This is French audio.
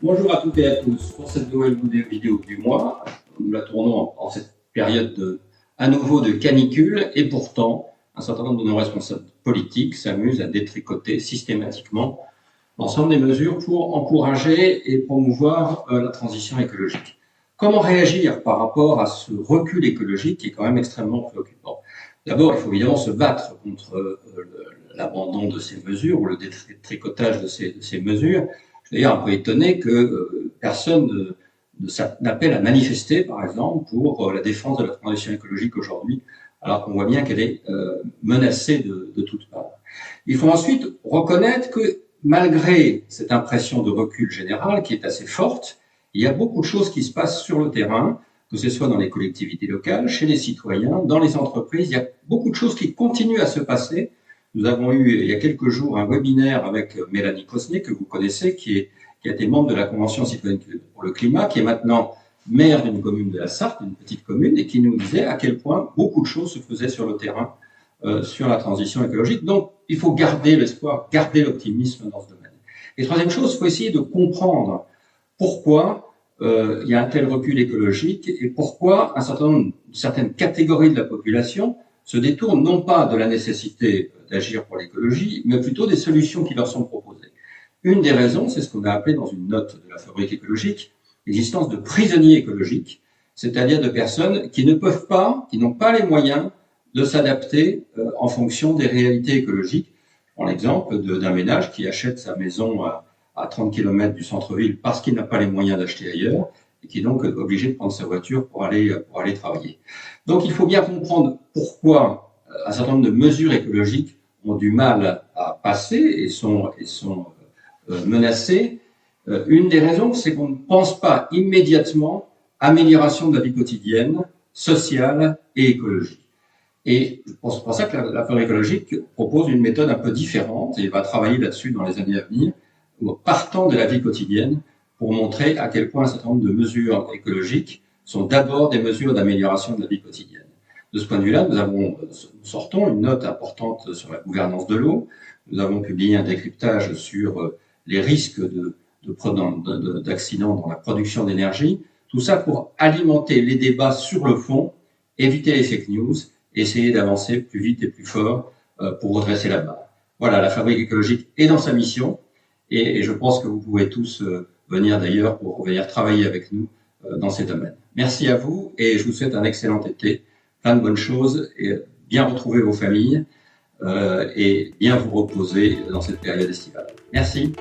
Bonjour à toutes et à tous. Pour cette nouvelle vidéo du mois, nous la tournons en cette période à nouveau de canicule et pourtant, un certain nombre de nos responsables politiques s'amusent à détricoter systématiquement l'ensemble des mesures pour encourager et promouvoir la transition écologique. Comment réagir par rapport à ce recul écologique qui est quand même extrêmement préoccupant? D'abord, il faut évidemment se battre contre l'abandon de ces mesures ou le détricotage de ces mesures. Je suis d'ailleurs un peu étonné que personne n'appelle à manifester, par exemple, pour la défense de la transition écologique aujourd'hui, alors qu'on voit bien qu'elle est menacée de toutes parts. Il faut ensuite reconnaître que malgré cette impression de recul général qui est assez forte, il y a beaucoup de choses qui se passent sur le terrain, que ce soit dans les collectivités locales, chez les citoyens, dans les entreprises. Il y a beaucoup de choses qui continuent à se passer. Nous avons eu il y a quelques jours un webinaire avec Mélanie Cosnet, que vous connaissez, qui a été membre de la Convention citoyenne pour le climat, qui est maintenant maire d'une commune de la Sarthe, d'une petite commune, et qui nous disait à quel point beaucoup de choses se faisaient sur le terrain sur la transition écologique. Donc, il faut garder l'espoir, garder l'optimisme dans ce domaine. Et troisième chose, il faut essayer de comprendre pourquoi il y a un tel recul écologique et pourquoi certaines catégories de la population se détournent non pas de la nécessité d'agir pour l'écologie, mais plutôt des solutions qui leur sont proposées. Une des raisons, c'est ce qu'on a appelé dans une note de la Fabrique écologique, l'existence de prisonniers écologiques, c'est-à-dire de personnes qui ne peuvent pas, qui n'ont pas les moyens de s'adapter en fonction des réalités écologiques. Je prends l'exemple d'un ménage qui achète sa maison à 30 km du centre-ville parce qu'il n'a pas les moyens d'acheter ailleurs et qui est donc obligé de prendre sa voiture pour aller travailler. Donc il faut bien comprendre pourquoi un certain nombre de mesures écologiques ont du mal à passer et sont menacées. Une des raisons, c'est qu'on ne pense pas immédiatement amélioration de la vie quotidienne, sociale et écologique. Et c'est pour ça que la Fabrique écologique propose une méthode un peu différente et va travailler là-dessus dans les années à venir, partant de la vie quotidienne pour montrer à quel point un certain nombre de mesures écologiques sont d'abord des mesures d'amélioration de la vie quotidienne. De ce point de vue-là, nous sortons une note importante sur la gouvernance de l'eau. Nous avons publié un décryptage sur les risques d'accidents dans la production d'énergie. Tout ça pour alimenter les débats sur le fond, éviter les fake news, essayer d'avancer plus vite et plus fort pour redresser la barre. Voilà, la Fabrique écologique est dans sa mission et je pense que vous pouvez tous venir d'ailleurs pour venir travailler avec nous dans ces domaines. Merci à vous et je vous souhaite un excellent été, plein de bonnes choses et bien retrouver vos familles et bien vous reposer dans cette période estivale. Merci.